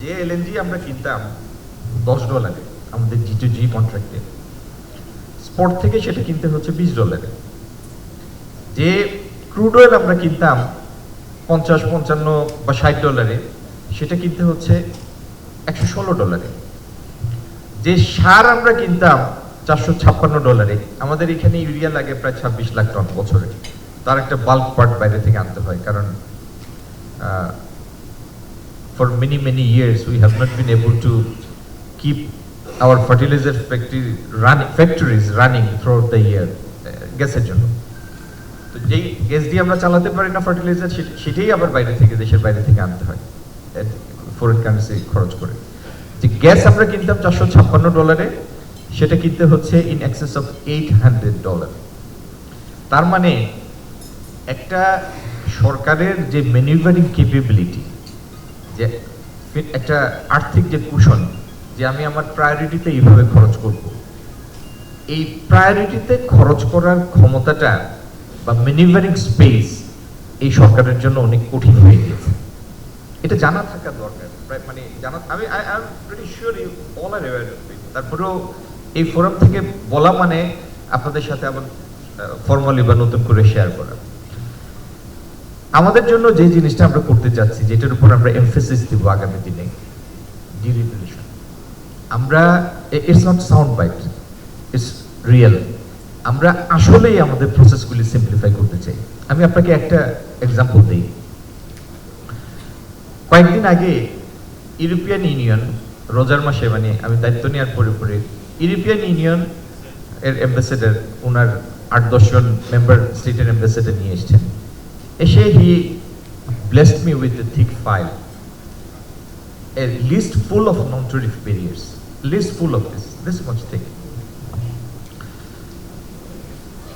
যে এলএনজি আমরা কিনতাম $10 আমাদের G2G কন্ট্রাক্টে, স্পট থেকে সেটা কিনতে হচ্ছে $20। যে ক্রুড অয়েল আমরা কিনতাম 50, 55 বা $60, সেটা কিনতে হচ্ছে $116। যে সার আমরা কিনতাম $456, আমাদের এখানে ইউরিয়া লাগে প্রায় 26 লাখ টন বছরে। তার একটা বাল্ক পার্ট বাইরে থেকে আনতে হয়, কারণ for many years we have not been able to keep our fertilizer factories running throughout the year গ্যাসের জন্য। তো যেই গ্যাস দিয়ে আমরা চালাতে পারি না ফার্টিলাইজার, সেটাই আবার বাইরে থেকে, দেশের বাইরে থেকে আনতে হয় ফরেন কারেন্সি খরচ করে। যে গ্যাস আমরা কিনতাম $456, সেটা কিনতে হচ্ছে ইন এক্সেস অফ $800। তার মানে একটা সরকারের যে ম্যানিউভারিং ক্যাপাবিলিটি, যে একটা আর্থিক যে কুশন, যে আমি আমার প্রায়োরিটিতে এইভাবে খরচ করব, এই প্রায়োরিটিতে খরচ করার ক্ষমতাটা বা ম্যানিউভারিং স্পেস এই সরকারের জন্য অনেক কঠিন হয়ে গিয়েছে। এটা জানা থাকা দরকার, মানে জানা, আমি I am pretty sure you all are aware of it. তারপরেও এই ফোরাম থেকে বলা মানে আপনাদের সাথে আবার ফর্মালি বা নতুন করে শেয়ার করা। আমাদের জন্য যে জিনিসটা আমরা করতে যাচ্ছি, যেটার উপর আমরা এমফেসিস দিব আগামী দিনে, ডিরেগুলেশন। আমরা, it's not sound bite, it's real. আমরা আসলেই আমাদের প্রসেসগুলি সিম্পলিফাই করতে চাই। আমি আপনাকে একটা এক্সাম্পল দিই। কয়েকদিন আগে ইউরোপিয়ান ইউনিয়ন, রোজার মাসে, মানে আমি দায়িত্ব নেওয়ার পরে ইউরোপিয়ান ইউনিয়ন এর অ্যাম্বাসেডার, ওনার 8-10 জন মেম্বার স্টেটের অ্যাম্বাসেডার নিয়ে এসছেন। এসে হি blessed me with a thick file, a list full of non-tariff barriers, list full of this much thick.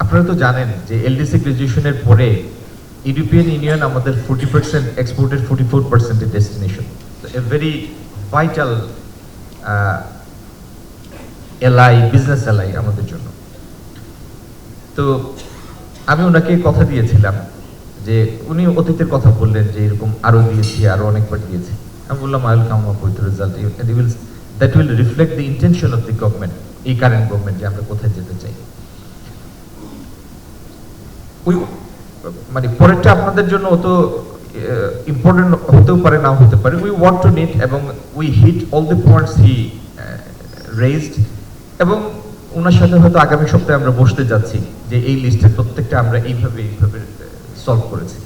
আপনারা তো জানেন যে এলডিসি গ্রাজুয়েশনের পরে ইউরোপিয়ান ইউনিয়ন আমাদের 40% এক্সপোর্টের 44% destination, a very vital LI, business LI আমাদের জন্য। তো আমি ওনাকে কথা দিয়েছিলাম যে, উনি অতীতের কথা বললেন যে এরকম আরো দিয়েছি, আরো অনেকবার দিয়েছি। আমি বললাম I will come up with result that will reflect the intention of the government, এই কারেন্ট গভর্নমেন্ট, যে আমরা কোথায় যেতে চাই। ওই মানে পরেরটা আপনাদের জন্য অত ইম্পর্টেন্ট হতেও পারে, নাও হতে পারে। উই ওয়ান্ট টু নিট, এবং we hit all the points he raised, এবং ওনার সাথে হয়তো আগামী সপ্তাহে আমরা বসতে যাচ্ছি যে এই লিস্টের প্রত্যেকটা আমরা এইভাবে সলভ করেছি।